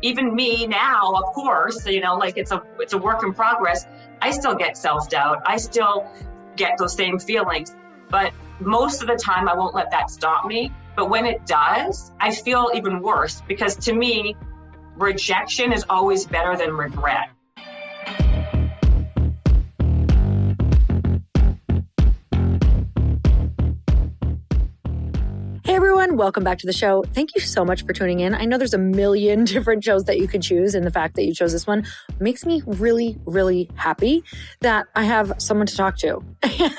even me now, of course, like it's a work in progress. I still get self-doubt. I still get those same feelings, but most of the time I won't let that stop me. But when it does, I feel even worse, because to me, rejection is always better than regret. Hey everyone, welcome back to the show. Thank you so much for tuning in. I know there's a million different shows that you could choose, and the fact that you chose this one makes me really, really happy that I have someone to talk to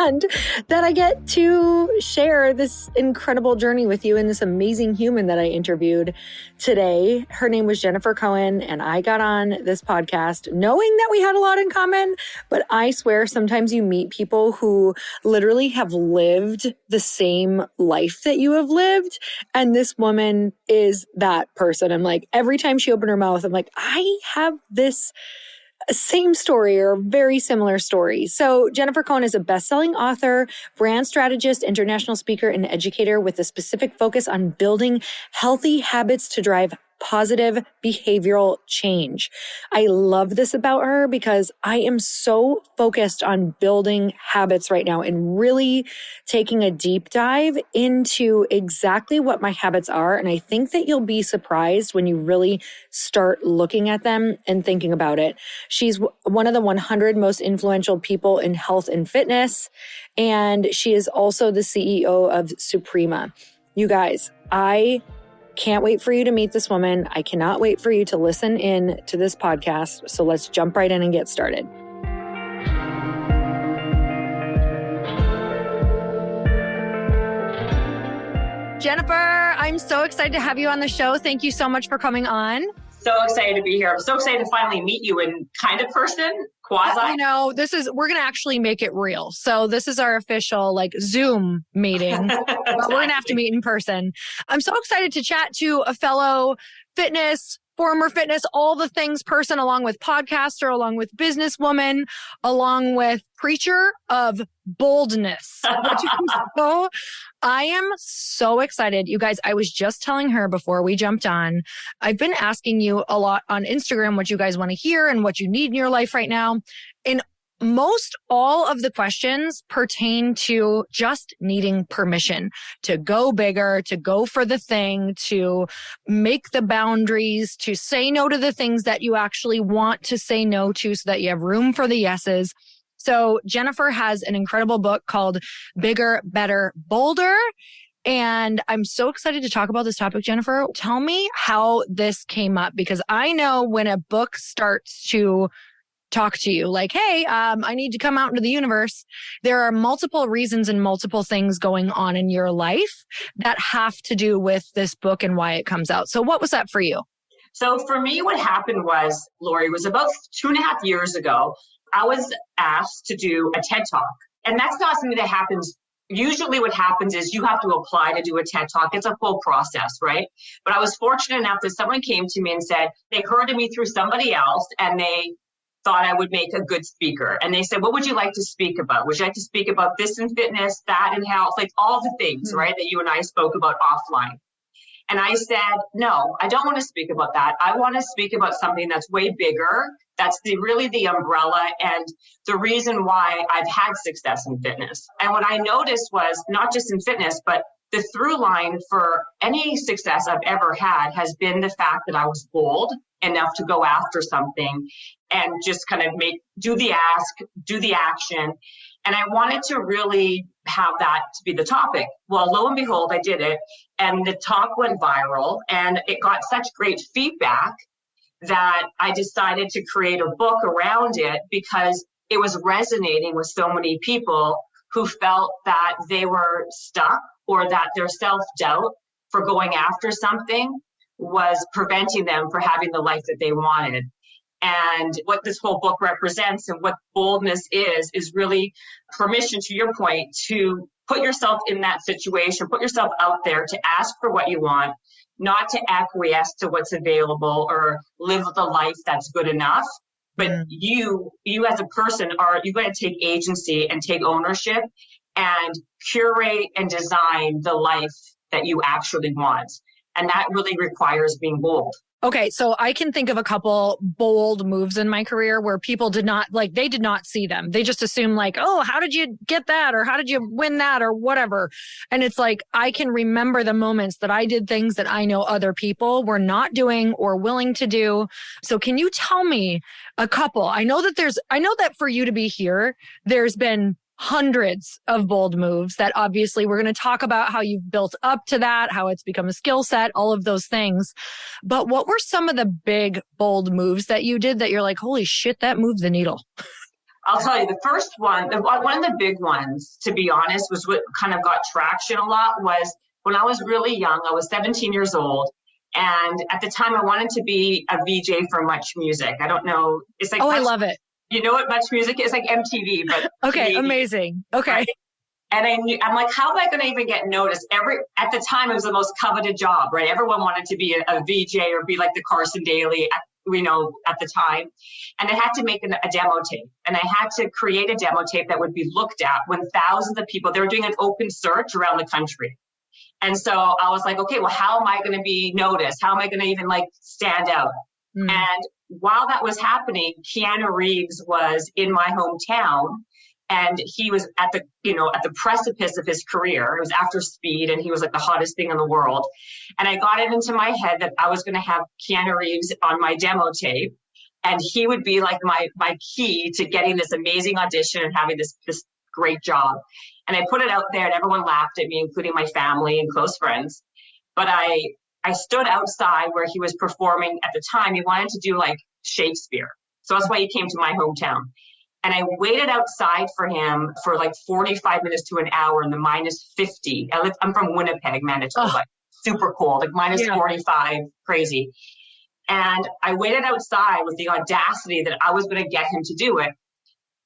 and that I get to share this incredible journey with you and this amazing human that I interviewed today. Her name was Jennifer Cohen, and I got on this podcast knowing that we had a lot in common, but I swear sometimes you meet people who literally have lived the same life that you have lived. And this woman is that person. I'm like, every time she opened her mouth, I'm like, I have this same story or very similar story. So Jennifer Cohen is a best-selling author, brand strategist, international speaker, and educator with a specific focus on building healthy habits to drive positive behavioral change. I love this about her because I am so focused on building habits right now and really taking a deep dive into exactly what my habits are. And I think that you'll be surprised when you really start looking at them and thinking about it. She's one of the 100 most influential people in health and fitness, and she is also the CEO of Suprema. You guys, I can't wait for you to meet this woman. I cannot wait for you to listen in to this podcast. So let's jump right in and get started. Jennifer, I'm so excited to have you on the show. Thank you so much for coming on. So excited to be here. I'm so excited to finally meet you in kind of person, quasi. We're going to actually make it real. So this is our official Zoom meeting, but we're going to have to meet in person. I'm so excited to chat to a fellow former fitness, all the things person, along with podcaster, along with businesswoman, along with preacher of boldness. So I am so excited. You guys, I was just telling her before we jumped on, I've been asking you a lot on Instagram what you guys want to hear and what you need in your life right now. And most all of the questions pertain to just needing permission to go bigger, to go for the thing, to make the boundaries, to say no to the things that you actually want to say no to so that you have room for the yeses. So Jennifer has an incredible book called Bigger, Better, Bolder. And I'm so excited to talk about this topic, Jennifer. Tell me how this came up, because I know when a book starts to talk to you like, hey, I need to come out into the universe, there are multiple reasons and multiple things going on in your life that have to do with this book and why it comes out. So what was that for you? So for me, what happened was, Lori, was about 2.5 years ago, I was asked to do a TED Talk. And that's not something that happens. Usually what happens is you have to apply to do a TED Talk. It's a full process, right? But I was fortunate enough that someone came to me and said, they heard of me through somebody else and they thought I would make a good speaker. And they said, what would you like to speak about? Would you like to speak about this in fitness, that in health, like all the things, right, that you and I spoke about offline? And I said, no, I don't want to speak about that. I want to speak about something that's way bigger. That's really the umbrella and the reason why I've had success in fitness. And what I noticed was not just in fitness, but the through line for any success I've ever had has been the fact that I was bold enough to go after something and just kind of do the ask, do the action. And I wanted to really have that to be the topic. Well, lo and behold, I did it. And the talk went viral and it got such great feedback that I decided to create a book around it because it was resonating with so many people who felt that they were stuck or that their self-doubt for going after something was preventing them from having the life that they wanted. And what this whole book represents and what boldness is really permission, to your point, to put yourself in that situation, put yourself out there to ask for what you want, not to acquiesce to what's available or live the life that's good enough. But you as a person you're going to take agency and take ownership and curate and design the life that you actually want. And that really requires being bold. Okay, so I can think of a couple bold moves in my career where people did not see them. They just assumed like, oh, how did you get that? Or how did you win that? Or whatever. And it's like, I can remember the moments that I did things that I know other people were not doing or willing to do. So can you tell me a couple? I know that for you to be here, there's been hundreds of bold moves that obviously we're going to talk about how you've built up to that, how it's become a skill set, all of those things. But what were some of the big bold moves that you did that you're like, holy shit, that moved the needle? I'll tell you, the first one, one of the big ones, to be honest, was what kind of got traction a lot was when I was really young. I was 17 years old. And at the time I wanted to be a VJ for Much Music. I don't know. It's like, I love it. You know what Much Music is? Like MTV, but okay, Canadian, amazing. Okay. Right? And I'm like, how am I going to even get noticed? At the time, it was the most coveted job, right? Everyone wanted to be a VJ or be like the Carson Daly, at the time. And I had to make a demo tape. And I had to create a demo tape that would be looked at when thousands of people, they were doing an open search around the country. And so I was like, okay, well, how am I going to be noticed? How am I going to even like stand out? Mm. And while that was happening, Keanu Reeves was in my hometown, and he was at the precipice of his career. It was after Speed, and he was like the hottest thing in the world. And I got it into my head that I was going to have Keanu Reeves on my demo tape, and he would be like my key to getting this amazing audition and having this great job. And I put it out there, and everyone laughed at me, including my family and close friends. But I stood outside where he was performing at the time. He wanted to do like Shakespeare. So that's why he came to my hometown. And I waited outside for him for like 45 minutes to an hour in the minus 50. I'm from Winnipeg, Manitoba. Super cold, like minus 45, crazy. And I waited outside with the audacity that I was going to get him to do it.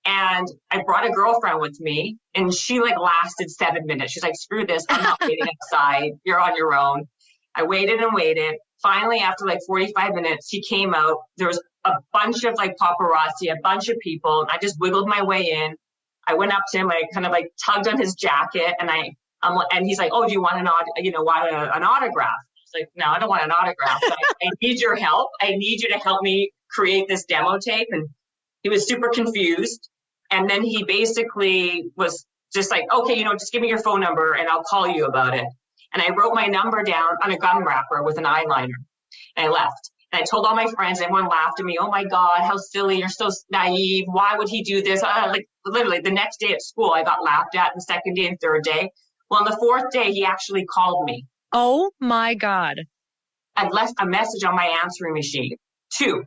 And I brought a girlfriend with me, and she like lasted 7 minutes. She's like, screw this. I'm not waiting outside. You're on your own. I waited and waited. Finally, after like 45 minutes, he came out. There was a bunch of like paparazzi, a bunch of people. I just wiggled my way in. I went up to him. I kind of like tugged on his jacket, and and he's like, "Oh, do you want an autograph?" He's like, "No, I don't want an autograph. But I need your help. I need you to help me create this demo tape." And he was super confused. And then he basically was just like, "Okay, just give me your phone number, and I'll call you about it." And I wrote my number down on a gum wrapper with an eyeliner, and I left. And I told all my friends, everyone laughed at me. "Oh my God, how silly. You're so naive. Why would he do this?" Like literally the next day at school, I got laughed at, the second day and third day. Well, on the fourth day, he actually called me. Oh my God. I left a message on my answering machine, 2.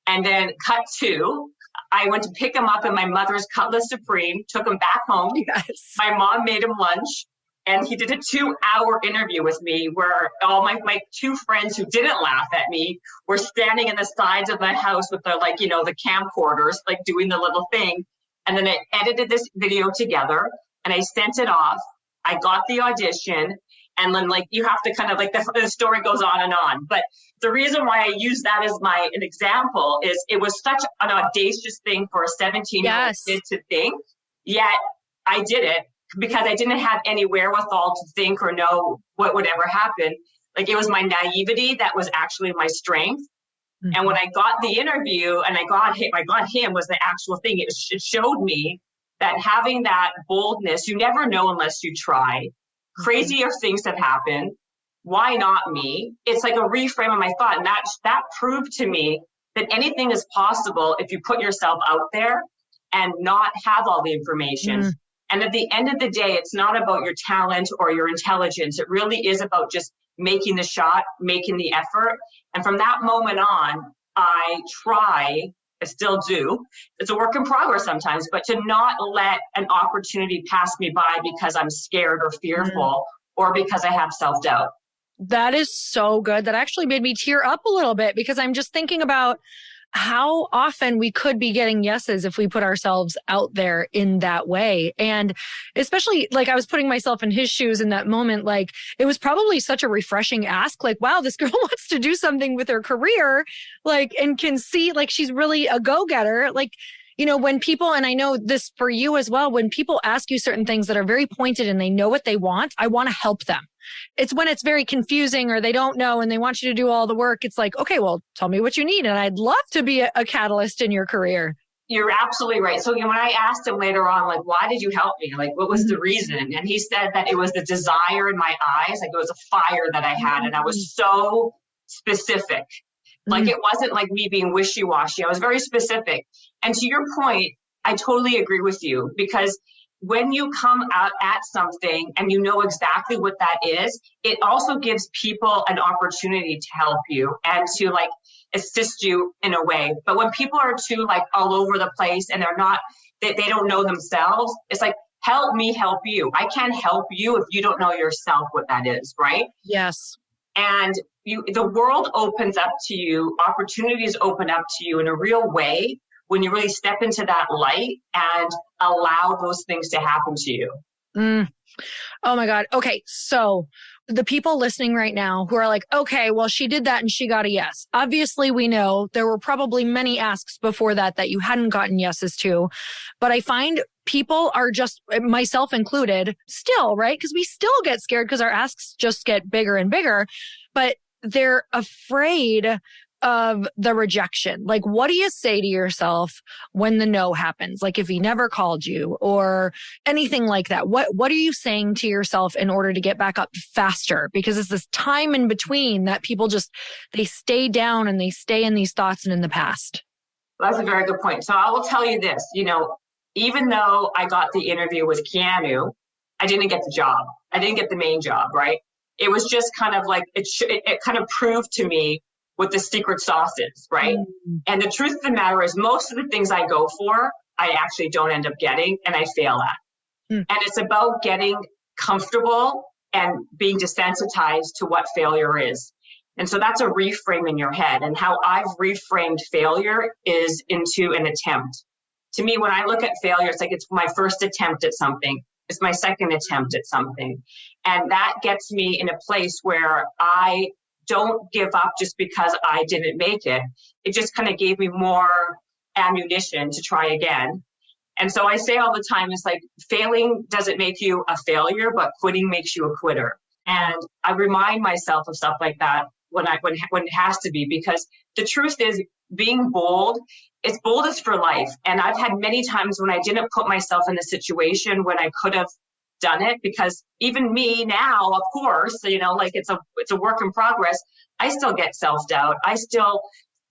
And then cut 2, I went to pick him up in my mother's Cutlass Supreme, took him back home. Yes. My mom made him lunch. And he did a 2-hour interview with me where all my 2 friends who didn't laugh at me were standing in the sides of my house with their the camcorders, like doing the little thing. And then I edited this video together and I sent it off. I got the audition, and then you have to kind of the story goes on and on. But the reason why I use that as an example is it was such an audacious thing for a 17-year-old kid to think, yet I did it. Because I didn't have any wherewithal to think or know what would ever happen. It was my naivety that was actually my strength. Mm-hmm. And when I got the interview and I got him was the actual thing. It showed me that having that boldness, you never know unless you try. Mm-hmm. Crazier things have happened. Why not me? It's like a reframe of my thought. And that proved to me that anything is possible if you put yourself out there and not have all the information. Mm-hmm. And at the end of the day, it's not about your talent or your intelligence. It really is about just making the shot, making the effort. And from that moment on, I still do. It's a work in progress sometimes, but to not let an opportunity pass me by because I'm scared or fearful or because I have self-doubt. That is so good. That actually made me tear up a little bit because I'm just thinking about how often we could be getting yeses if we put ourselves out there in that way. And especially I was putting myself in his shoes in that moment, it was probably such a refreshing ask, wow, this girl wants to do something with her career, and can see she's really a go-getter. when people, and I know this for you as well, when people ask you certain things that are very pointed and they know what they want, I want to help them. It's when it's very confusing or they don't know and they want you to do all the work. It's like, okay, well, tell me what you need. And I'd love to be a catalyst in your career. You're absolutely right. So when I asked him later on, like, why did you help me? Like, what was the reason? And he said that it was the desire in my eyes. Like, it was a fire that I had. And I was so specific. Like, it wasn't like me being wishy-washy. I was very specific. And to your point, I totally agree with you, because when you come out at something and you know exactly what that is, it also gives people an opportunity to help you and to like assist you in a way. But when people are too like all over the place and they don't know themselves, it's like, help me help you. I can't help you if you don't know yourself what that is, right? Yes. And the world opens up to you, opportunities open up to you in a real way when you really step into that light and allow those things to happen to you. Oh my God. Okay. So the people listening right now who are like, okay, well, she did that and she got a yes. Obviously, we know there were probably many asks before that you hadn't gotten yeses to. But I find people are just, myself included, still, right? Because we still get scared because our asks just get bigger and bigger. But they're afraid of the rejection. Like, what do you say to yourself when the no happens? Like if he never called you or anything like that, what are you saying to yourself in order to get back up faster? Because it's this time in between that people just, they stay down and they stay in these thoughts and in the past. That's a very good point. So I will tell you this, even though I got the interview with Keanu, I didn't get the job. I didn't get the main job, right? It was just kind of like, it kind of proved to me what the secret sauce is, right? And the truth of the matter is most of the things I go for, I actually don't end up getting and I fail at. And it's about getting comfortable and being desensitized to what failure is. And so that's a reframe in your head. And how I've reframed failure is into an attempt. To me, when I look at failure, it's like it's my first attempt at something. It's my second attempt at something. And that gets me in a place where I don't give up just because I didn't make it. It just kind of gave me more ammunition to try again. And so I say all the time, it's like failing doesn't make you a failure, but quitting makes you a quitter. And I remind myself of stuff like that when it has to be, because the truth is being bold, it's boldest for life. And I've had many times when I didn't put myself in a situation when I could have done it, because even me now, of course, like it's a work in progress. I still get self-doubt. I still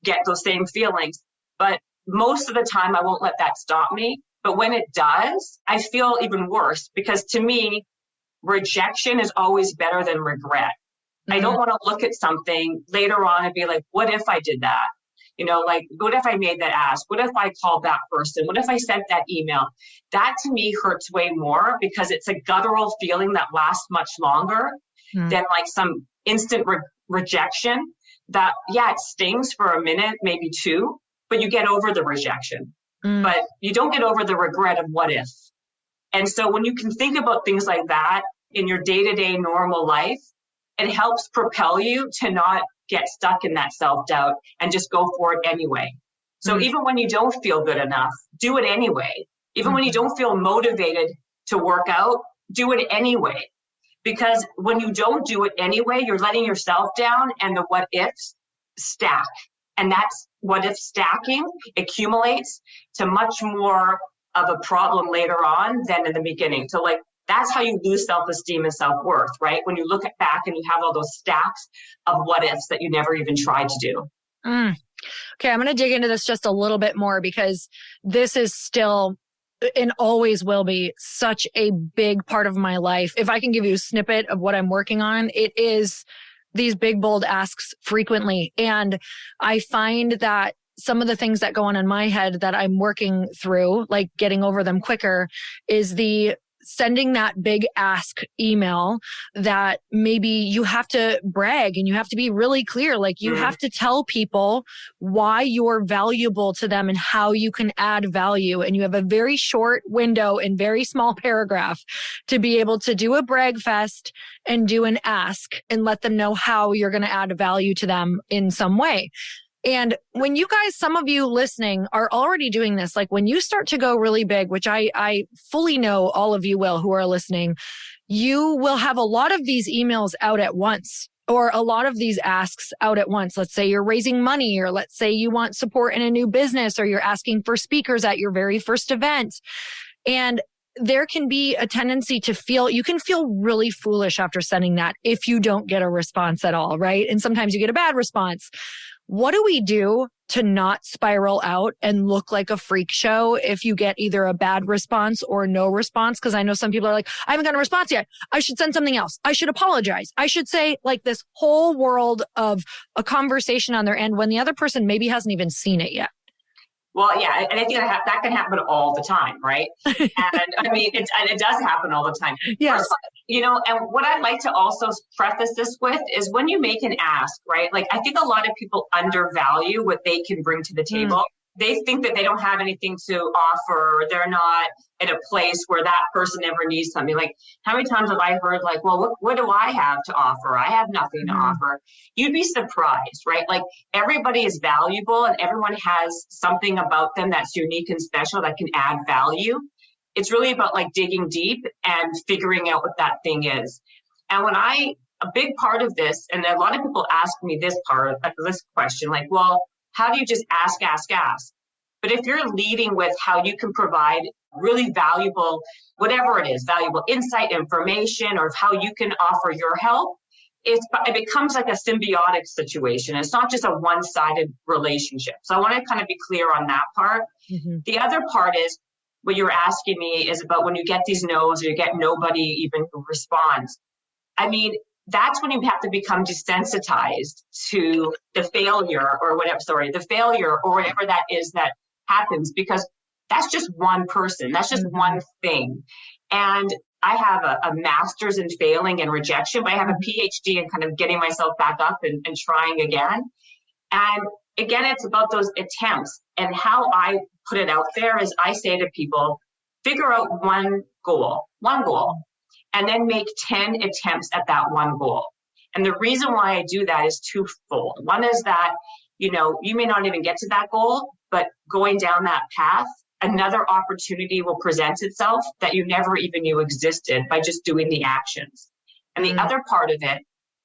get those same feelings, but most of the time I won't let that stop me. But when it does, I feel even worse, because to me, rejection is always better than regret. I don't want to look at something later on and be like, what if I did that? Like, what if I made that ask? What if I called that person? What if I sent that email? That to me hurts way more, because it's a guttural feeling that lasts much longer than like some instant rejection that, yeah, it stings for a minute, maybe two, but you get over the rejection. But you don't get over the regret of what if. And so when you can think about things like that in your day-to-day normal life, it helps propel you to not get stuck in that self-doubt and just go for it anyway. So even when you don't feel good enough, do it anyway. Even when you don't feel motivated to work out, do it anyway. Because when you don't do it anyway, you're letting yourself down and the what ifs stack. And that's what if stacking accumulates to much more of a problem later on than in the beginning. So like, that's how you lose self-esteem and self-worth, right? When you look back and you have all those stacks of what ifs that you never even tried to do. Okay, I'm going to dig into this just a little bit more, because this is still and always will be such a big part of my life. If I can give you a snippet of what I'm working on, it is these big, bold asks frequently. And I find that some of the things that go on in my head that I'm working through, like getting over them quicker, is the sending that big ask email that maybe you have to brag and you have to be really clear. Like you have to tell people why you're valuable to them and how you can add value. And you have a very short window and very small paragraph to be able to do a brag fest and do an ask and let them know how you're going to add value to them in some way. And when you guys, some of you listening are already doing this, like when you start to go really big, which I fully know all of you will who are listening, you will have a lot of these emails out at once, or a lot of these asks out at once. Let's say you're raising money, or let's say you want support in a new business, or you're asking for speakers at your very first event. And there can be a tendency to feel, you can feel really foolish after sending that if you don't get a response at all, right? And sometimes you get a bad response. What do we do to not spiral out and look like a freak show if you get either a bad response or no response? Because I know some people are like, I haven't got a response yet. I should send something else. I should apologize. I should say like this whole world of a conversation on their end when the other person maybe hasn't even seen it yet. Well, yeah, and I think that can happen all the time, right? And I mean, it does happen all the time. Yes. First, and what I'd like to also preface this with is when you make an ask, right? Like, I think a lot of people undervalue what they can bring to the table. They think that they don't have anything to offer. They're not at a place where that person ever needs something. Like, how many times have I heard like, well, what do I have to offer? I have nothing to offer. You'd be surprised, right? Like, everybody is valuable and everyone has something about them that's unique and special that can add value. It's really about like digging deep and figuring out what that thing is. And a big part of this, and a lot of people ask me this question, like, well, how do you just ask? But if you're leading with how you can provide really valuable, whatever it is, valuable insight, information, or how you can offer your help, it becomes like a symbiotic situation. It's not just a one-sided relationship. So I want to kind of be clear on that part. Mm-hmm. The other part is what you're asking me is about when you get these no's or you get nobody even who responds. I mean, that's when you have to become desensitized to the failure or whatever that is that happens, because that's just one person. That's just one thing. And I have a master's in failing and rejection, but I have a PhD in kind of getting myself back up and trying again. And again, it's about those attempts. And how I put it out there is I say to people, figure out one goal, and then make 10 attempts at that one goal. And the reason why I do that is twofold. One is that, you may not even get to that goal, but going down that path, another opportunity will present itself that you never even knew existed by just doing the actions. And the other part of it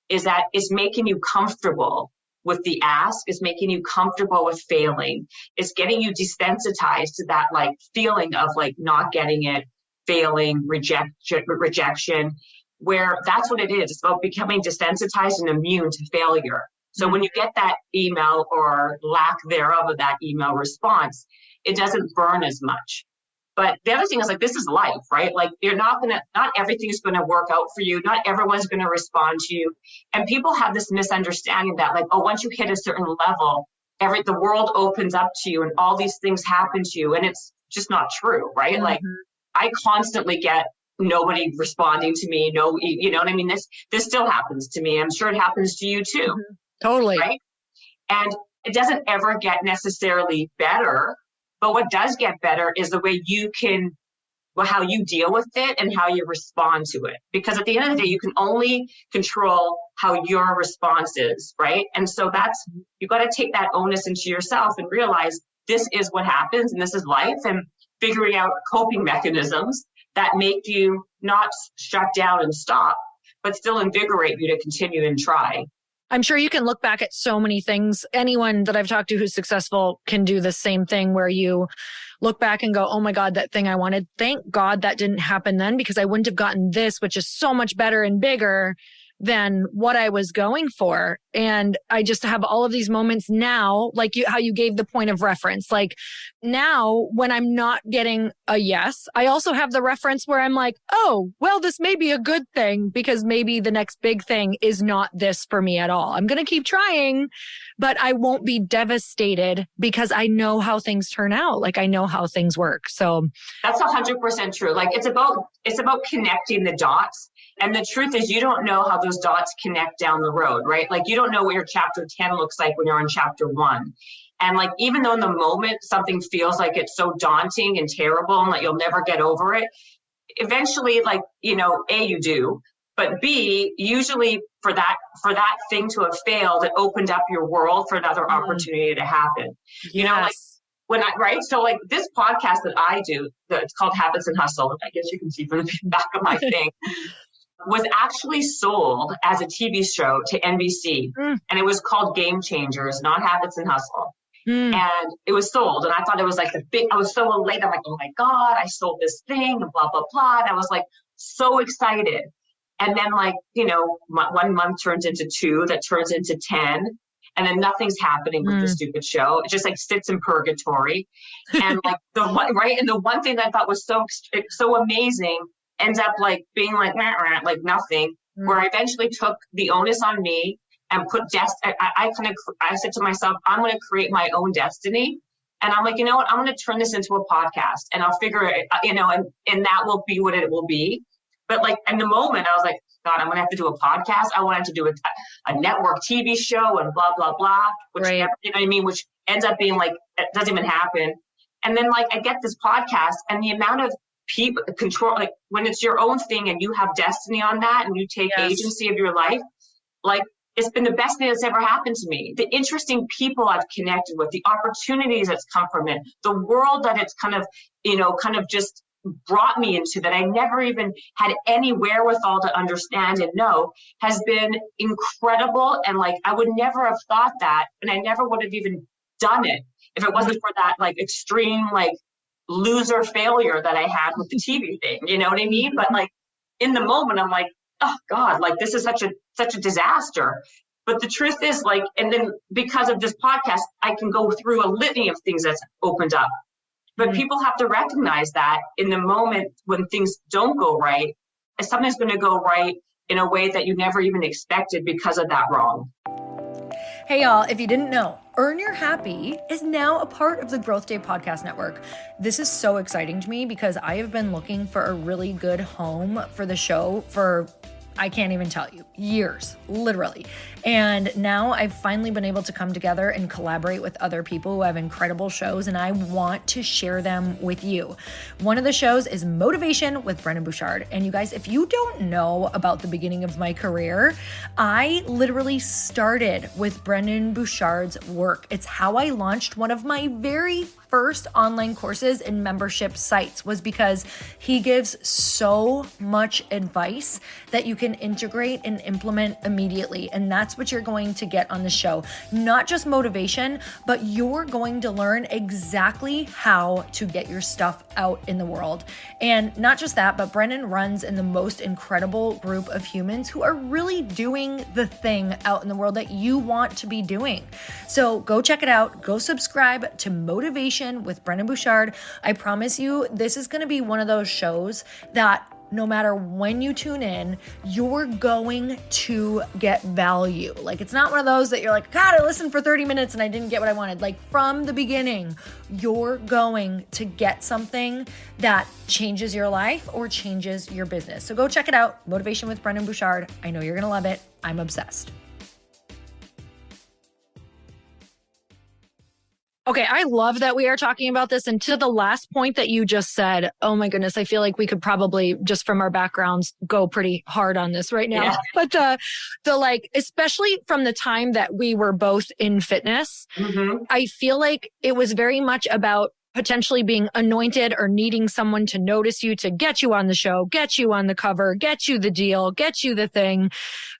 is that it's making you comfortable with the ask, is making you comfortable with failing. It's getting you desensitized to that like feeling of like not getting it, failing, rejection, where that's what it is. It's about becoming desensitized and immune to failure. So when you get that email or lack thereof of that email response, it doesn't burn as much. But the other thing is like, this is life, right? Like not everything is going to work out for you. Not everyone's going to respond to you. And people have this misunderstanding that like, oh, once you hit a certain level, the world opens up to you and all these things happen to you. And it's just not true, right? Mm-hmm. Like I constantly get nobody responding to me. No, you know what I mean? This still happens to me. I'm sure it happens to you too. Mm-hmm. Totally. Right. And it doesn't ever get necessarily better. But what does get better is the way how you deal with it and how you respond to it. Because at the end of the day, you can only control how your response is, right? And so you got to take that onus into yourself and realize this is what happens and this is life, and figuring out coping mechanisms that make you not shut down and stop, but still invigorate you to continue and try. I'm sure you can look back at so many things. Anyone that I've talked to who's successful can do the same thing, where you look back and go, oh my God, that thing I wanted, thank God that didn't happen then, because I wouldn't have gotten this, which is so much better and bigger than what I was going for. And I just have all of these moments now, like how you gave the point of reference. Like now when I'm not getting a yes, I also have the reference where I'm like, oh, well, this may be a good thing, because maybe the next big thing is not this for me at all. I'm going to keep trying, but I won't be devastated because I know how things turn out. Like I know how things work. So that's 100% true. Like it's about connecting the dots. And the truth is, you don't know how those dots connect down the road, right? Like you don't know what your chapter 10 looks like when you're on chapter 1. And like, even though in the moment something feels like it's so daunting and terrible and like you'll never get over it, eventually, like, you do, But B, usually for that thing to have failed, it opened up your world for another opportunity to happen. Yes. You know, like right? So like this podcast that I do, it's called Habits and Hustle. I guess you can see from the back of my thing, was actually sold as a TV show to NBC. And it was called Game Changers, not Habits and Hustle. And it was sold. And I thought it was like I was so elated. I'm like, oh my God, I sold this thing and blah, blah, blah. And I was like so excited. And then like, you know, 1 month turns into 2, that turns into 10. And then nothing's happening with the stupid show. It just like sits in purgatory. And like the one thing that I thought was so amazing ends up like being like nothing, where I eventually took the onus on me and put I said to myself, I'm going to create my own destiny. And I'm like, you know what, I'm going to turn this into a podcast and I'll figure it, you know, and that will be what it will be. But like in the moment, I was like, God, I'm going to have to do a podcast. I wanted to do a network TV show and blah, blah, blah, which, you know what I mean? Which ends up being like, it doesn't even happen. And then like, I get this podcast and the amount of people control, like when it's your own thing and you have destiny on that and you take agency of your life, like it's been the best thing that's ever happened to me. The interesting people I've connected with, the opportunities that's come from it, the world that it's kind of just brought me into that I never even had any wherewithal to understand and know, has been incredible. And like, I would never have thought that, and I never would have even done it if it wasn't for that like extreme, like loser failure that I had with the TV thing, you know what I mean? But like in the moment, I'm like, oh God, like this is such a disaster. But the truth is like, and then because of this podcast, I can go through a litany of things that's opened up. But people have to recognize that in the moment when things don't go right, something's going to go right in a way that you never even expected because of that wrong. Hey y'all, if you didn't know, Earn Your Happy is now a part of the Growth Day Podcast Network. This is so exciting to me because I have been looking for a really good home for the show for, I can't even tell you, years, literally. And now I've finally been able to come together and collaborate with other people who have incredible shows, and I want to share them with you. One of the shows is Motivation with Brendon Burchard. And you guys, if you don't know about the beginning of my career, I literally started with Brendon Burchard's work. It's how I launched one of my very first online courses and membership sites, was because he gives so much advice that you can integrate and implement immediately. And that's what you're going to get on the show. Not just motivation, but you're going to learn exactly how to get your stuff out in the world. And not just that, but Brendon runs in the most incredible group of humans who are really doing the thing out in the world that you want to be doing. So go check it out. Go subscribe to Motivation with Brendon Burchard. I promise you, this is going to be one of those shows that no matter when you tune in, you're going to get value. Like, it's not one of those that you're like, God, I listened for 30 minutes and I didn't get what I wanted. Like, from the beginning, you're going to get something that changes your life or changes your business. So go check it out. Motivation with Brendon Burchard. I know you're going to love it. I'm obsessed. Okay, I love that we are talking about this. And to the last point that you just said, oh my goodness, I feel like we could probably, just from our backgrounds, go pretty hard on this right now. Yeah. But the like, especially from the time that we were both in fitness, I feel like it was very much about potentially being anointed or needing someone to notice you, to get you on the show, get you on the cover, get you the deal, get you the thing,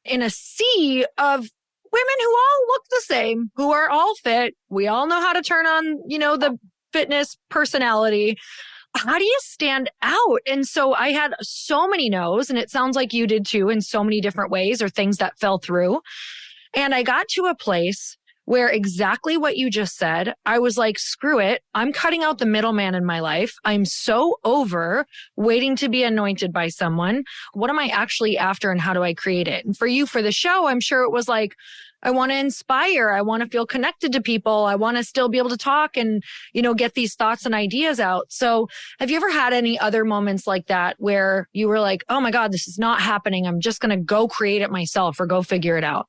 in a sea of women who all look the same, who are all fit. We all know how to turn on, you know, the fitness personality. How do you stand out? And so I had so many no's, and it sounds like you did too, in so many different ways, or things that fell through. And I got to a place where exactly what you just said, I was like, screw it. I'm cutting out the middleman in my life. I'm so over waiting to be anointed by someone. What am I actually after, and how do I create it? And for you, for the show, I'm sure it was like, I want to inspire. I want to feel connected to people. I want to still be able to talk and, you know, get these thoughts and ideas out. So have you ever had any other moments like that where you were like, oh my God, this is not happening. I'm just going to go create it myself or go figure it out?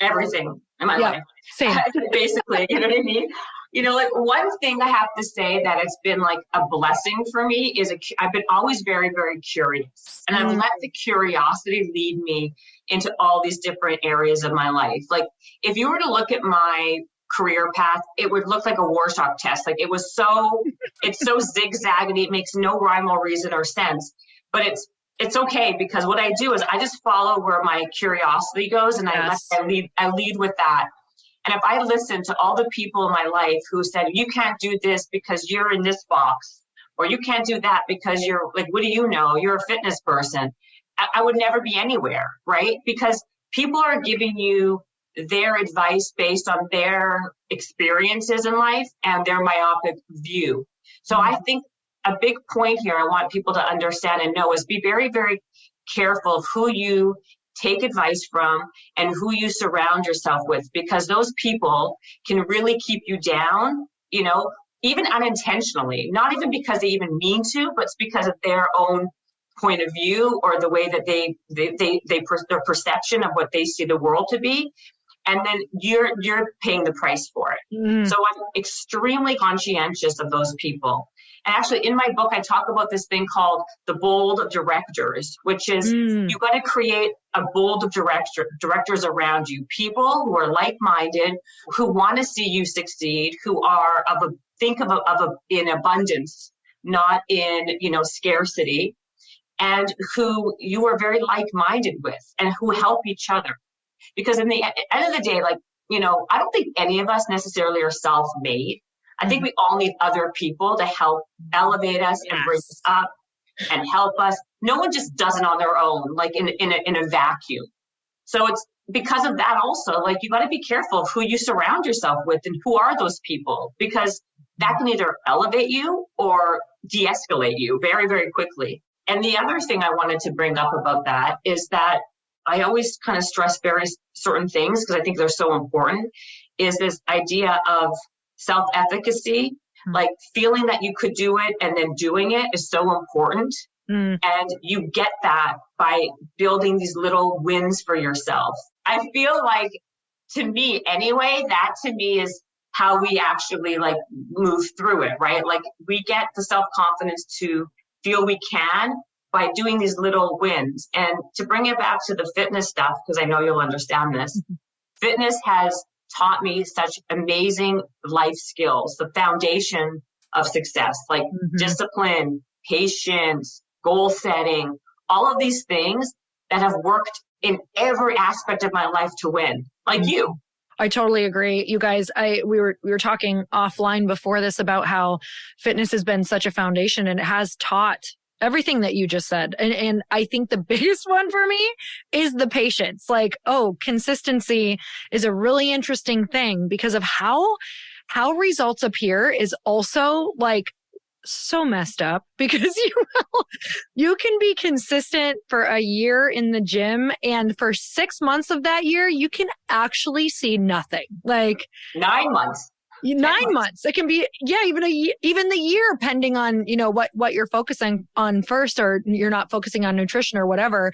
Everything in my life. Same. Basically, you know what I mean? Like one thing I have to say that it's been like a blessing for me is I've been always very, very curious. And I've let the curiosity lead me into all these different areas of my life. Like if you were to look at my career path, it would look like a Rorschach test. Like it's so zigzaggedy. It makes no rhyme or reason or sense, but it's okay because what I do is I just follow where my curiosity goes and I lead with that. And if I listen to all the people in my life who said, you can't do this because you're in this box, or you can't do that because you're like, what do you know? You're a fitness person. I would never be anywhere, right? Because people are giving you their advice based on their experiences in life and their myopic view. So I think a big point here I want people to understand and know is be very, very careful of who you take advice from and who you surround yourself with, because those people can really keep you down, even unintentionally, not even because they even mean to, but it's because of their own point of view or the way that their perception of what they see the world to be. And then you're paying the price for it. So I'm extremely conscientious of those people. And actually in my book, I talk about this thing called the bold directors, which is you got to create a bold of directors around you, people who are like-minded, who want to see you succeed, who are in abundance, not in, scarcity, and who you are very like-minded with and who help each other. Because in the end of the day, I don't think any of us necessarily are self-made. I think we all need other people to help elevate us and bring us up and help us. No one just does it on their own, like in a vacuum. So it's because of that also, like you got to be careful of who you surround yourself with and who are those people, because that can either elevate you or de-escalate you very, very quickly. And the other thing I wanted to bring up about that is that I always kind of stress various certain things because I think they're so important, is this idea of self-efficacy, like feeling that you could do it and then doing it is so important. And you get that by building these little wins for yourself. I feel like, to me anyway, that to me is how we actually like move through it, right? Like we get the self-confidence to feel we can by doing these little wins. And to bring it back to the fitness stuff, because I know you'll understand this, fitness has taught me such amazing life skills, the foundation of success, like discipline, patience, goal setting, all of these things that have worked in every aspect of my life to win, like you. I totally agree. You guys, we were talking offline before this about how fitness has been such a foundation and it has taught everything that you just said. And I think the biggest one for me is the patience. Like, consistency is a really interesting thing because of how results appear is also like so messed up, because you can be consistent for a year in the gym and for 6 months of that year, you can actually see nothing. Like 9 months. 9 months. It can be, even the year, depending on, what you're focusing on first, or you're not focusing on nutrition or whatever.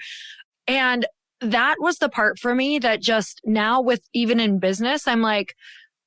And that was the part for me that just now with even in business, I'm like,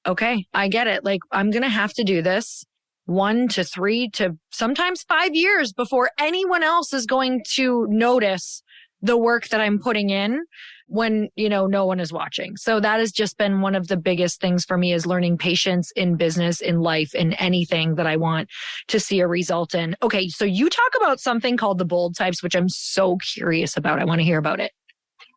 okay, I get it. Like I'm going to have to do this 1 to 3 to sometimes 5 years before anyone else is going to notice the work that I'm putting in when, no one is watching. So that has just been one of the biggest things for me, is learning patience in business, in life, in anything that I want to see a result in. Okay. So you talk about something called the bold types, which I'm so curious about. I want to hear about it.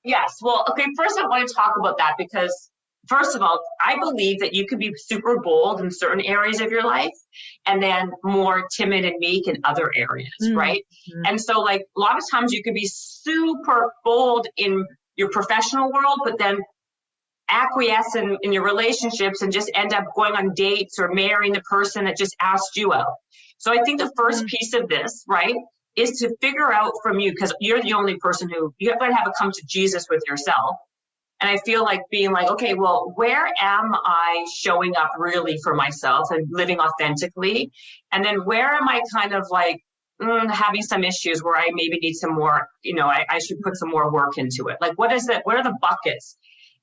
Yes. Well, okay. First, I want to talk about that because, first of all, I believe that you can be super bold in certain areas of your life and then more timid and meek in other areas, right? And so like a lot of times you could be super bold in your professional world, but then acquiesce in your relationships and just end up going on dates or marrying the person that just asked you out. So I think the first piece of this, right, is to figure out from you, because you're the only person you have to have a come to Jesus with yourself. And I feel like being like, okay, well, where am I showing up really for myself and living authentically? And then where am I kind of like having some issues where I maybe need some more, I should put some more work into it. Like, what is it? What are the buckets?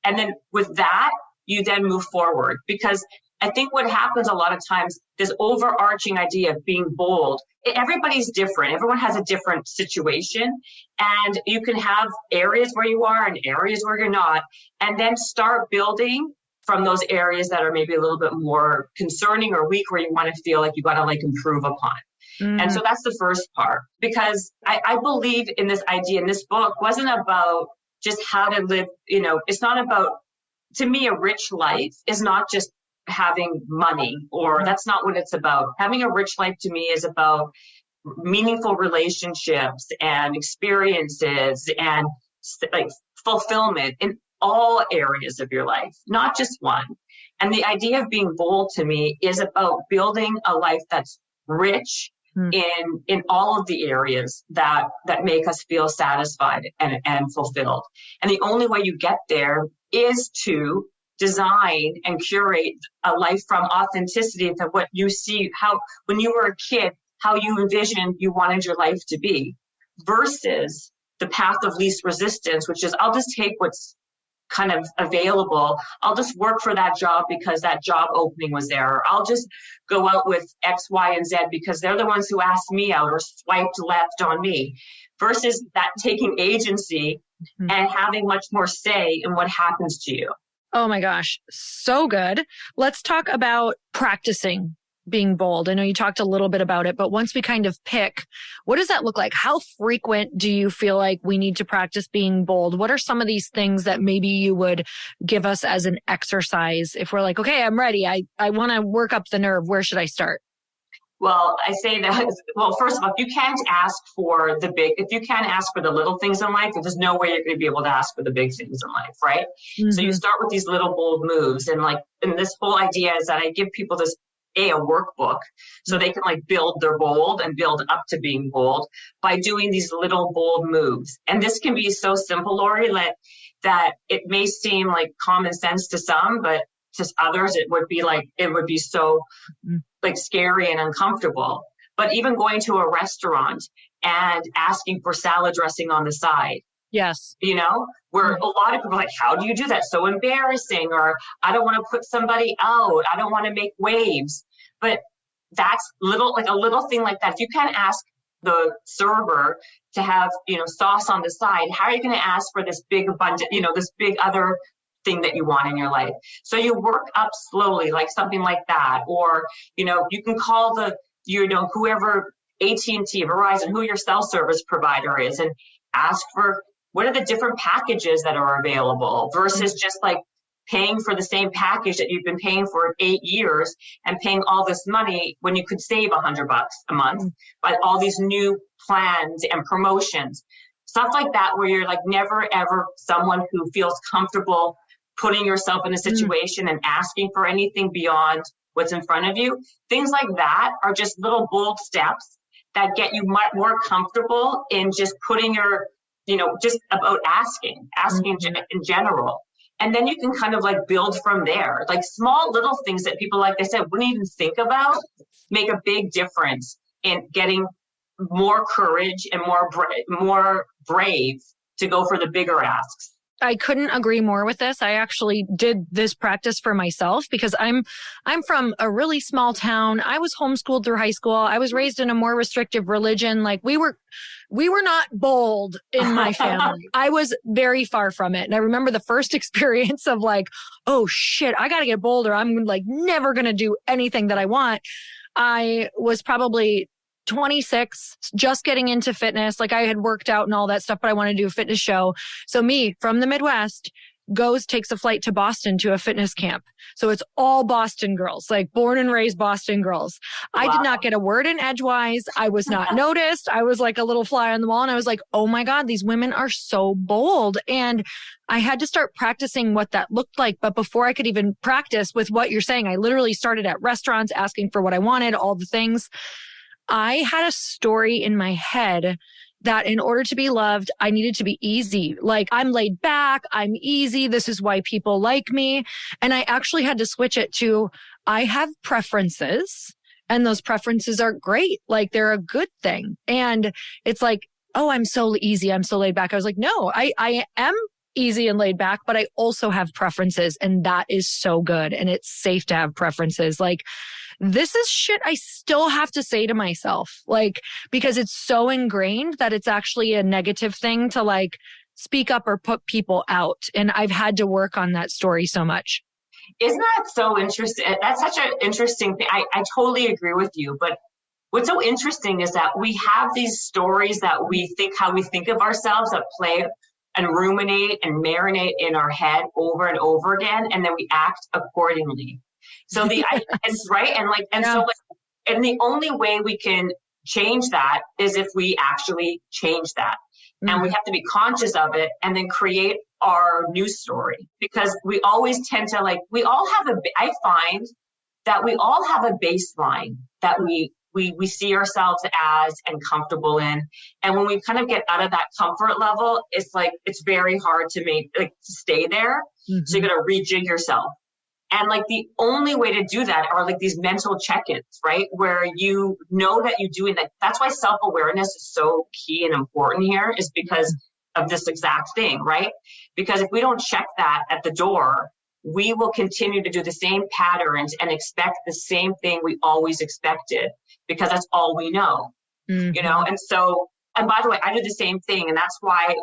And then with that, you then move forward, because I think what happens a lot of times, this overarching idea of being bold, everybody's different. Everyone has a different situation. And you can have areas where you are and areas where you're not, and then start building from those areas that are maybe a little bit more concerning or weak, where you want to feel like you got to like improve upon. And so that's the first part, because I believe in this idea, in this book wasn't about just how to live, it's not about, to me, a rich life is not just having money, or that's not what it's about. Having a rich life to me is about meaningful relationships and experiences and like fulfillment in all areas of your life, not just one. And the idea of being bold to me is about building a life that's rich in all of the areas that make us feel satisfied and fulfilled. And the only way you get there is to design and curate a life from authenticity to what you see, how when you were a kid, how you envisioned you wanted your life to be, versus the path of least resistance, which is I'll just take what's kind of available. I'll just work for that job because that job opening was there. Or I'll just go out with X, Y, and Z because they're the ones who asked me out or swiped left on me, versus that taking agency and having much more say in what happens to you. Oh my gosh, so good. Let's talk about practicing being bold. I know you talked a little bit about it, but once we kind of pick, what does that look like? How frequent do you feel like we need to practice being bold? What are some of these things that maybe you would give us as an exercise if we're like, okay, I'm ready. I want to work up the nerve. Where should I start? Well, I say that, well, first of all, if you can't ask for the little things in life, there's no way you're going to be able to ask for the big things in life, right? So you start with these little bold moves. And this whole idea is that I give people a workbook so they can like build their bold and build up to being bold by doing these little bold moves. And this can be so simple, Lori, that it may seem like common sense to some, but to others, it would be so like scary and uncomfortable. But even going to a restaurant and asking for salad dressing on the side. Yes. Where a lot of people are like, how do you do that? So embarrassing. Or I don't want to put somebody out. I don't want to make waves. But that's a little thing like that. If you can't ask the server to have, sauce on the side, how are you going to ask for this big abundant, this big other thing that you want in your life? So you work up slowly, like something like that. Or, you can call whoever, AT&T, Verizon, who your cell service provider is, and ask for what are the different packages that are available, versus just like paying for the same package that you've been paying for 8 years and paying all this money when you could save $100 a month by all these new plans and promotions, stuff like that, where you're like never ever someone who feels comfortable putting yourself in a situation and asking for anything beyond what's in front of you. Things like that are just little bold steps that get you much more comfortable in just putting your, just about asking in general. And then you can kind of like build from there. Like small little things that people, like I said, wouldn't even think about make a big difference in getting more courage and more brave to go for the bigger asks. I couldn't agree more with this. I actually did this practice for myself because I'm from a really small town. I was homeschooled through high school. I was raised in a more restrictive religion. Like we were not bold in my family. I was very far from it. And I remember the first experience of like, oh shit, I got to get bolder. I'm like never going to do anything that I want. I was probably 26, just getting into fitness. Like I had worked out and all that stuff, but I wanted to do a fitness show. So me from the Midwest takes a flight to Boston to a fitness camp. So it's all Boston girls, like born and raised Boston girls. Wow. I did not get a word in edgewise. I was not noticed. I was like a little fly on the wall. And I was like, oh my God, these women are so bold. And I had to start practicing what that looked like. But before I could even practice with what you're saying, I literally started at restaurants asking for what I wanted, all the things. I had a story in my head that in order to be loved, I needed to be easy. Like I'm laid back, I'm easy. This is why people like me. And I actually had to switch it to, I have preferences and those preferences are great. Like they're a good thing. And it's like, oh, I'm so easy. I'm so laid back. I was like, no, I am easy and laid back, but I also have preferences, and that is so good. And it's safe to have preferences. Like, this is shit I still have to say to myself, like, because it's so ingrained that it's actually a negative thing to like speak up or put people out. And I've had to work on that story so much. Isn't that so interesting? That's such an interesting thing. I totally agree with you. But what's so interesting is that we have these stories that we think, how we think of ourselves, that play and ruminate and marinate in our head over and over again, and then we act accordingly. So right, and the only way we can change that is if we actually change that, and we have to be conscious of it, and then create our new story, because we always tend to I find that we all have a baseline that we see ourselves as and comfortable in. And when we kind of get out of that comfort level, it's like, it's very hard to stay there. Mm-hmm. So you got to rejig yourself. And like the only way to do that are like these mental check-ins, right? Where you know that you're doing that. That's why self-awareness is so key and important here, is because of this exact thing, right? Because if we don't check that at the door, we will continue to do the same patterns and expect the same thing we always expected, because that's all we know, you know? And by the way, I do the same thing. And that's why,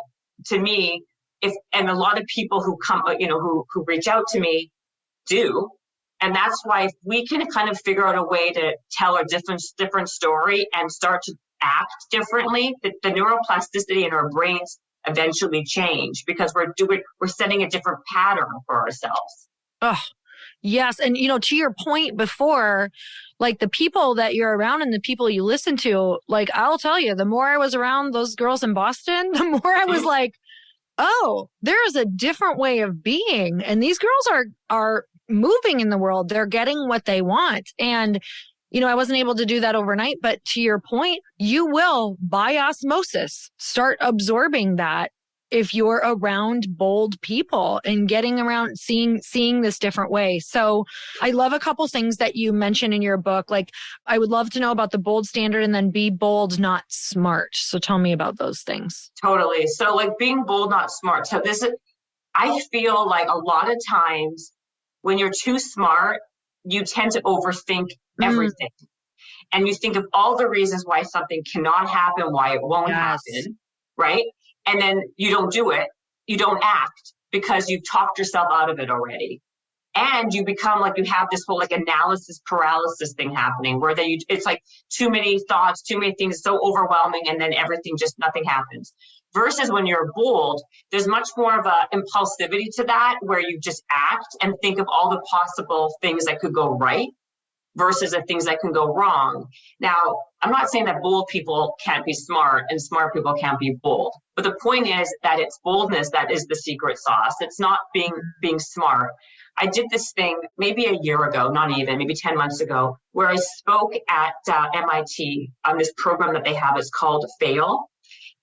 to me, and a lot of people who come, who reach out to me do. And that's why if we can kind of figure out a way to tell a different story and start to act differently, the neuroplasticity in our brains eventually change, because we're setting a different pattern for ourselves. Oh, yes. And, to your point before, like the people that you're around and the people you listen to, like, I'll tell you, the more I was around those girls in Boston, the more I was like, oh, there is a different way of being. And these girls are moving in the world. They're getting what they want. And, I wasn't able to do that overnight, but to your point, you will, by osmosis, start absorbing that if you're around bold people and getting around seeing this different way. So I love a couple things that you mentioned in your book. Like, I would love to know about the bold standard and then be bold, not smart. So tell me about those things. Totally. So like being bold, not smart. So I feel like a lot of times when you're too smart, you tend to overthink everything. And you think of all the reasons why something cannot happen, why it won't happen, right? And then you don't do it. You don't act because you've talked yourself out of it already. And you become like, you have this whole like analysis paralysis thing happening, where it's like too many thoughts, too many things, so overwhelming, and then nothing happens. Versus when you're bold, there's much more of a impulsivity to that, where you just act and think of all the possible things that could go right versus the things that can go wrong. Now, I'm not saying that bold people can't be smart and smart people can't be bold, but the point is that it's boldness that is the secret sauce. It's not being smart. I did this thing maybe a year ago, not even, maybe 10 months ago, where I spoke at MIT on this program that they have. It's called FAIL.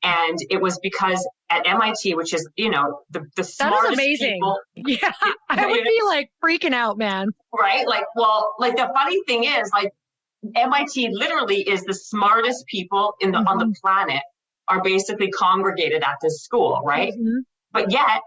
And it was because at MIT, which is, the smartest that is amazing. People. Yeah, I would be like freaking out, man. Right? Like, well, like the funny thing is, like, MIT literally is the smartest people on the planet are basically congregated at this school, right? Mm-hmm. But yet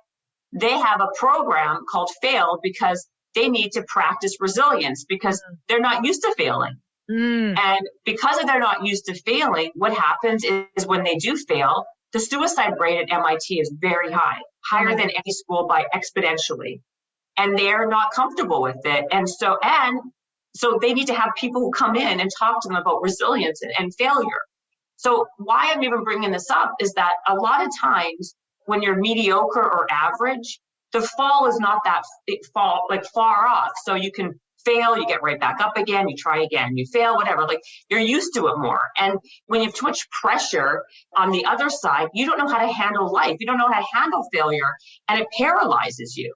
they have a program called FAIL because they need to practice resilience, because they're not used to failing. And because they're not used to failing, what happens is when they do fail, the suicide rate at MIT is very high, higher than any school by exponentially. And they're not comfortable with it. And so they need to have people who come in and talk to them about resilience and failure. So why I'm even bringing this up is that a lot of times when you're mediocre or average, the fall is not that far off. So you can fail, you get right back up again, you try again, you fail, whatever, like you're used to it more. And when you have too much pressure on the other side, you don't know how to handle life. You don't know how to handle failure, and it paralyzes you.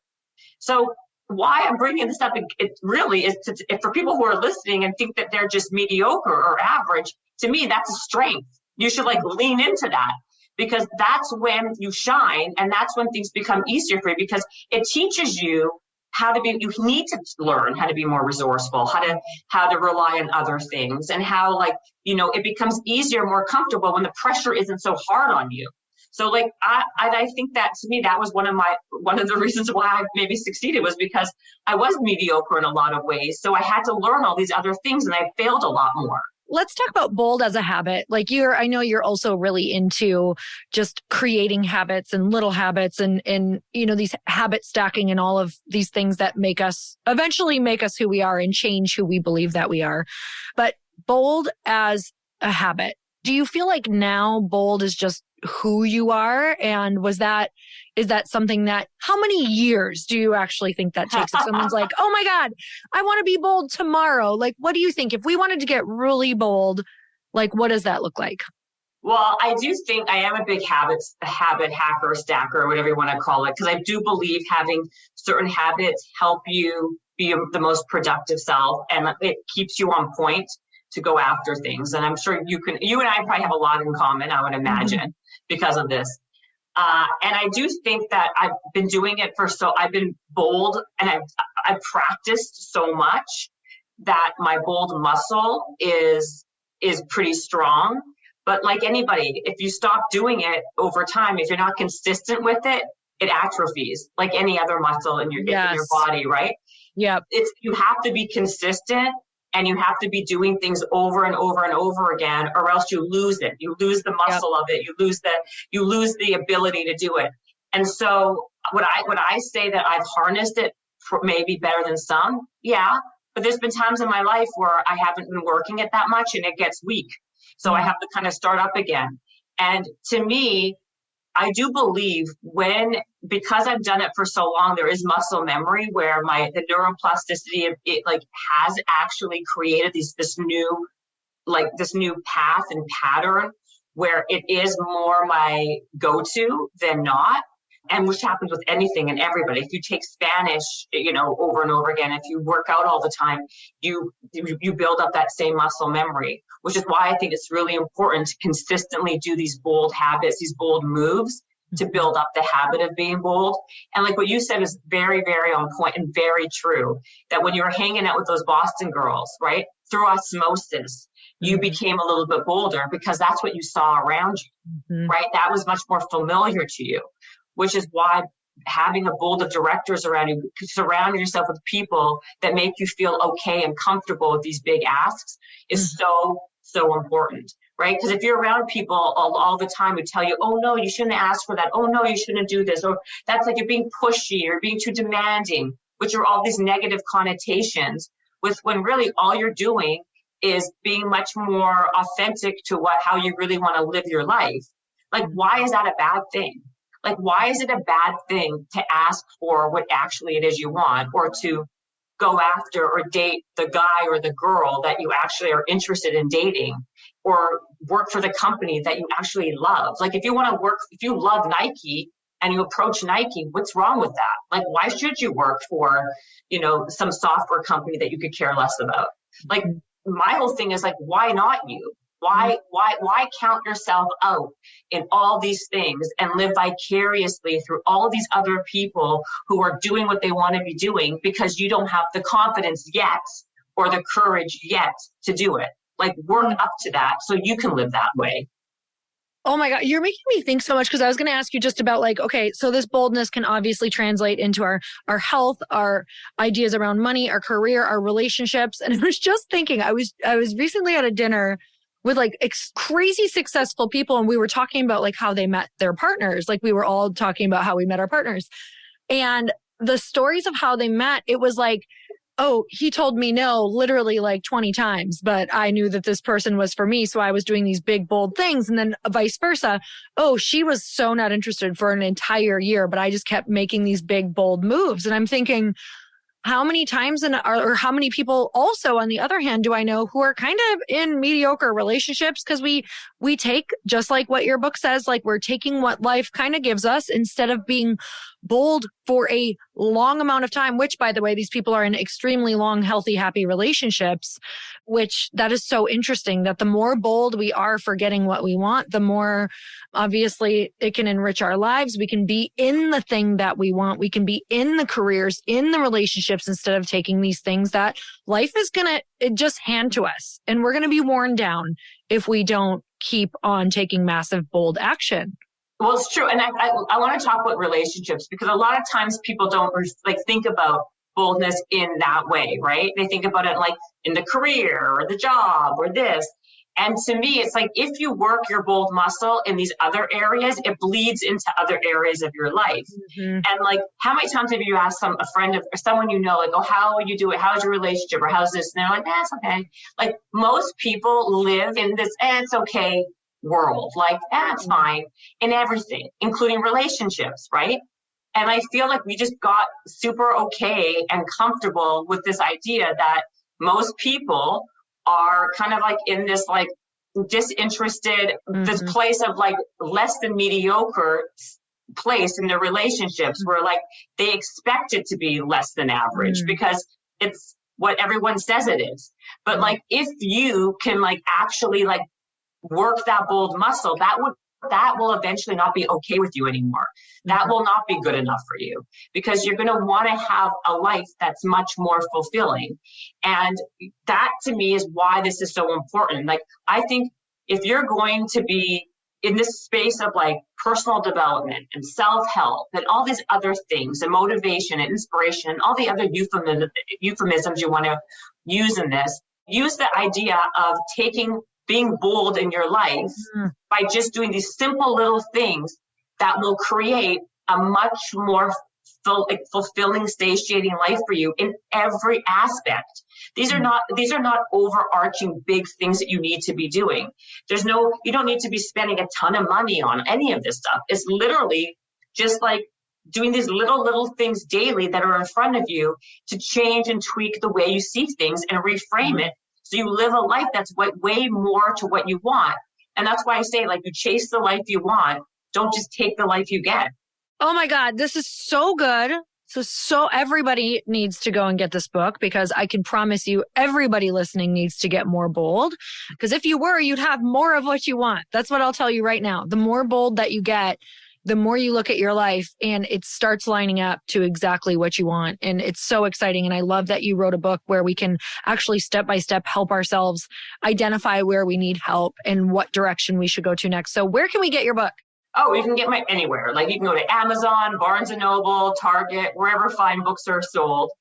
So why I'm bringing this up, it really is for people who are listening and think that they're just mediocre or average. To me, that's a strength. You should lean into that, because that's when you shine, and that's when things become easier for you, because it teaches you you need to learn how to be more resourceful, how to rely on other things, and how it becomes easier, more comfortable when the pressure isn't so hard on you. So like, I think that to me, that was one of the reasons why I maybe succeeded, was because I was mediocre in a lot of ways. So I had to learn all these other things, and I failed a lot more. Let's talk about bold as a habit. Like I know you're also really into just creating habits and little habits and, these habit stacking and all of these things that eventually make us who we are and change who we believe that we are. But bold as a habit, do you feel like now bold is just who you are? And is that something that, how many years do you actually think that takes? If someone's like, oh my God, I want to be bold tomorrow. Like, what do you think? If we wanted to get really bold, like, what does that look like? Well, I do think I am a big habit hacker, stacker, whatever you want to call it, because I do believe having certain habits help you be the most productive self, and it keeps you on point to go after things. And I'm sure you and I probably have a lot in common, I would imagine, because of this. And I do think that I've been doing it I've been bold, and I've practiced so much that my bold muscle is pretty strong. But like anybody, if you stop doing it over time, if you're not consistent with it, it atrophies like any other muscle in your body, right? Yeah. You have to be consistent, and you have to be doing things over and over and over again, or else you lose it. You lose the muscle of it. You lose the ability to do it. And so would I say that I've harnessed it for maybe better than some? Yeah. But there's been times in my life where I haven't been working it that much, and it gets weak. So I have to kind of start up again. And to me, I do believe because I've done it for so long, there is muscle memory where the neuroplasticity of it like has actually created this new path and pattern where it is more my go-to than not. And which happens with anything and everybody. If you take Spanish, over and over again, if you work out all the time, you build up that same muscle memory, which is why I think it's really important to consistently do these bold habits, these bold moves to build up the habit of being bold. And like what you said is very, very on point and very true, that when you were hanging out with those Boston girls, right, through osmosis, you became a little bit bolder because that's what you saw around you, right? That was much more familiar to you. Which is why having a board of directors around you, surrounding yourself with people that make you feel okay and comfortable with these big asks is so, so important, right? Because if you're around people all the time who tell you, oh no, you shouldn't ask for that. Oh no, you shouldn't do this. Or that's like you're being pushy or being too demanding, which are all these negative connotations when really all you're doing is being much more authentic to how you really want to live your life. Like, why is that a bad thing? Like, why is it a bad thing to ask for what actually it is you want, or to go after or date the guy or the girl that you actually are interested in dating, or work for the company that you actually love? Like, if you love Nike and you approach Nike, what's wrong with that? Like, why should you work for, some software company that you could care less about? Like, my whole thing is like, why not you? Why count yourself out in all these things and live vicariously through all these other people who are doing what they want to be doing because you don't have the confidence yet or the courage yet to do it? Like, work up to that so you can live that way. Oh my God, you're making me think so much, because I was going to ask you just about like, okay, so this boldness can obviously translate into our health, our ideas around money, our career, our relationships. And I was just thinking, I was recently at a dinner with like crazy successful people, and we were talking about like how they met their partners. Like, we were all talking about how we met our partners, and the stories of how they met. It was like, oh, he told me no literally like 20 times, but I knew that this person was for me. So I was doing these big, bold things. And then vice versa. Oh, she was so not interested for an entire year, but I just kept making these big, bold moves. And I'm thinking, how many times or how many people also, on the other hand, do I know who are kind of in mediocre relationships? Because we take, just like what your book says, like, we're taking what life kind of gives us instead of being bold for a long amount of time, which, by the way, these people are in extremely long, healthy, happy relationships, which that is so interesting, that the more bold we are for getting what we want, the more obviously it can enrich our lives. We can be in the thing that we want. We can be in the careers, in the relationships, instead of taking these things that life is going to just hand to us. And we're going to be worn down if we don't keep on taking massive, bold action. Well, it's true. And I want to talk about relationships, because a lot of times people don't like think about boldness in that way, right? They think about it like in the career or the job or this. And to me, it's like, if you work your bold muscle in these other areas, it bleeds into other areas of your life. Mm-hmm. And like, how many times have you asked a friend or someone you know, like, oh, how would you do it? How's your relationship? Or how's this? And they're like, it's okay. Like, most people live in this, it's okay world. Like, it's fine in everything, including relationships, right? And I feel like we just got super okay and comfortable with this idea that most people are kind of like in this like disinterested, this place of like less than mediocre place in their relationships, where like they expect it to be less than average because it's what everyone says it is. But like, if you can like actually like work that bold muscle, that will eventually not be okay with you anymore. That will not be good enough for you, because you're going to want to have a life that's much more fulfilling. And that to me is why this is so important. Like, I think if you're going to be in this space of like personal development and self-help and all these other things, and motivation and inspiration and all the other euphemisms you want to use in this, use the idea of being bold in your life by just doing these simple little things that will create a much more fulfilling, satiating life for you in every aspect. These are not overarching big things that you need to be doing. You don't need to be spending a ton of money on any of this stuff. It's literally just like doing these little things daily that are in front of you to change and tweak the way you see things and reframe it. So you live a life that's way more to what you want. And that's why I say, like, you chase the life you want. Don't just take the life you get. Oh my God, this is so good. So everybody needs to go and get this book, because I can promise you everybody listening needs to get more bold. Because if you were, you'd have more of what you want. That's what I'll tell you right now. The more bold that you get, the more you look at your life and it starts lining up to exactly what you want. And it's so exciting. And I love that you wrote a book where we can actually step by step help ourselves identify where we need help and what direction we should go to next. So where can we get your book? Oh, you can get anywhere. Like, you can go to Amazon, Barnes & Noble, Target, wherever fine books are sold.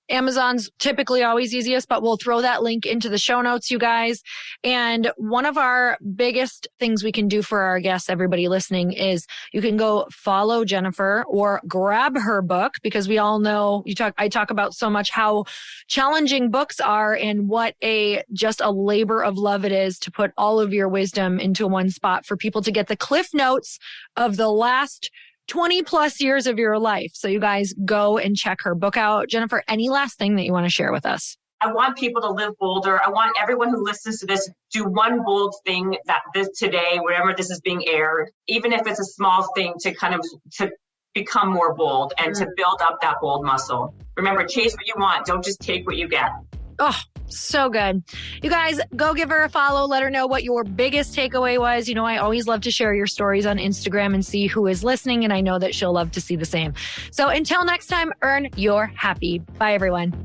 Amazon's typically always easiest, but we'll throw that link into the show notes, you guys. And one of our biggest things we can do for our guests, everybody listening, is you can go follow Jennifer or grab her book, because we all know I talk about so much how challenging books are and what just a labor of love it is to put all of your wisdom into one spot for people to get the cliff notes of the last 20 plus years of your life. So you guys go and check her book out. Jennifer, any last thing that you want to share with us? I want people to live bolder. I want everyone who listens to this, do one bold thing today, whenever this is being aired, even if it's a small thing, to become more bold and to build up that bold muscle. Remember, chase what you want. Don't just take what you get. Oh, so good. You guys, go give her a follow. Let her know what your biggest takeaway was. You know, I always love to share your stories on Instagram and see who is listening. And I know that she'll love to see the same. So until next time, earn your happy. Bye, everyone.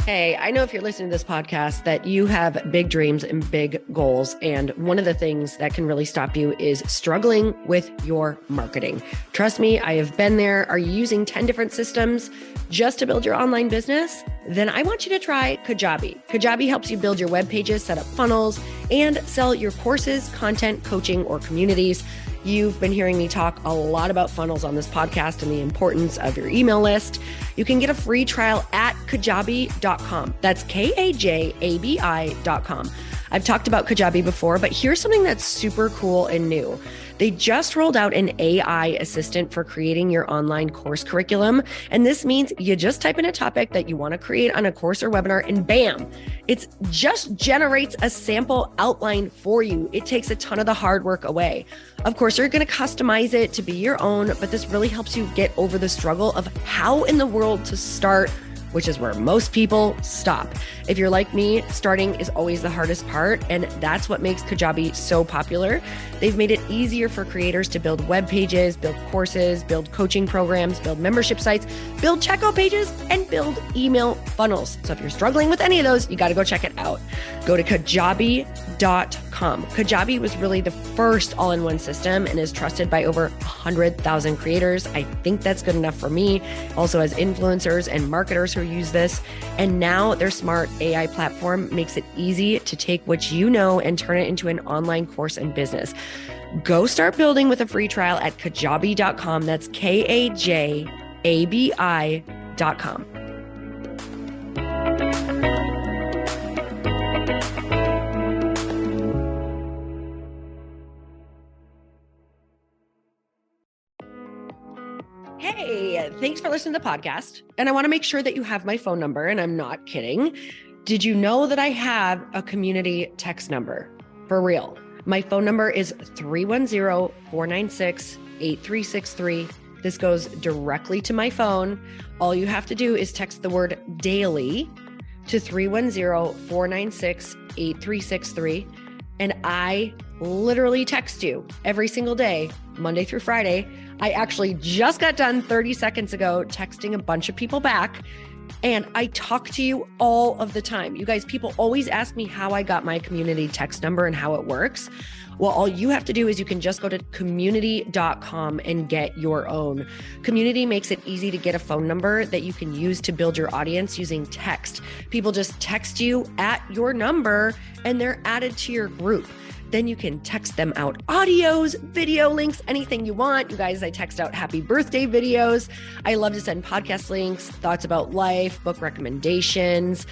Hey, I know if you're listening to this podcast that you have big dreams and big goals. And one of the things that can really stop you is struggling with your marketing. Trust me, I have been there. Are you using 10 different systems just to build your online business? Then I want you to try Kajabi. Kajabi helps you build your web pages, set up funnels, and sell your courses, content, coaching, or communities. You've been hearing me talk a lot about funnels on this podcast and the importance of your email list. You can get a free trial at kajabi.com. That's Kajabi.com. I've talked about Kajabi before, but here's something that's super cool and new. They just rolled out an AI assistant for creating your online course curriculum. And this means you just type in a topic that you want to create on a course or webinar, and bam, it just generates a sample outline for you. It takes a ton of the hard work away. Of course, you're going to customize it to be your own, but this really helps you get over the struggle of how in the world to start which is where most people stop. If you're like me, starting is always the hardest part, and that's what makes Kajabi so popular. They've made it easier for creators to build web pages, build courses, build coaching programs, build membership sites, build checkout pages, and build email funnels. So if you're struggling with any of those, you got to go check it out. Go to kajabi.com. Kajabi was really the first all-in-one system and is trusted by over 100,000 creators. I think that's good enough for me. Also has influencers and marketers who use this. And now their smart AI platform makes it easy to take what you know and turn it into an online course and business. Go start building with a free trial at kajabi.com. That's kajabi.com. Hey, thanks for listening to the podcast. And I want to make sure that you have my phone number, and I'm not kidding. Did you know that I have a community text number? For real. My phone number is 310-496-8363. This goes directly to my phone. All you have to do is text the word daily to 310-496-8363. And I literally text you every single day, Monday through Friday. I actually just got done 30 seconds ago texting a bunch of people back, and I talk to you all of the time. You guys, people always ask me how I got my community text number and how it works. Well, all you have to do is you can just go to community.com and get your own. Community makes it easy to get a phone number that you can use to build your audience using text. People just text you at your number and they're added to your group. Then you can text them out audios, video links, anything you want. You guys, I text out happy birthday videos. I love to send podcast links, thoughts about life, book recommendations,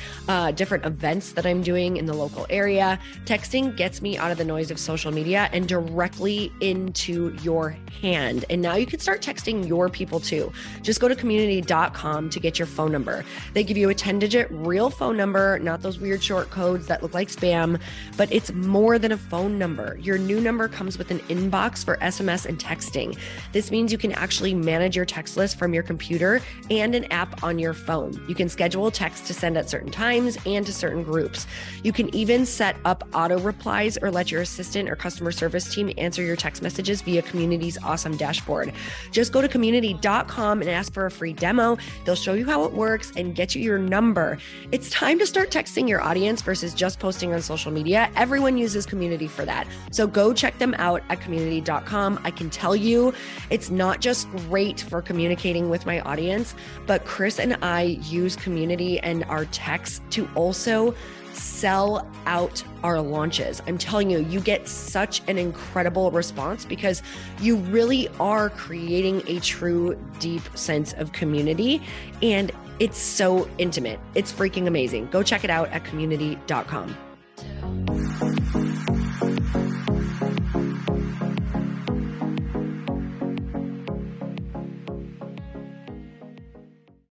different events that I'm doing in the local area. Texting gets me out of the noise of social media and directly into your hand. And now you can start texting your people too. Just go to community.com to get your phone number. They give you a 10-digit real phone number, not those weird short codes that look like spam, but it's more than a phone number. Your new number comes with an inbox for SMS and texting. This means you can actually manage your text list from your computer and an app on your phone. You can schedule text to send at certain times and to certain groups. You can even set up auto replies or let your assistant or customer service team answer your text messages via Community's awesome dashboard. Just go to community.com and ask for a free demo. They'll show you how it works and get you your number. It's time to start texting your audience versus just posting on social media. Everyone uses Community for that. So go check them out at community.com. I can tell you it's not just great for communicating with my audience, but Chris and I use Community and our texts to also sell out our launches. I'm telling you, you get such an incredible response because you really are creating a true, deep sense of community. And it's so intimate. It's freaking amazing. Go check it out at community.com.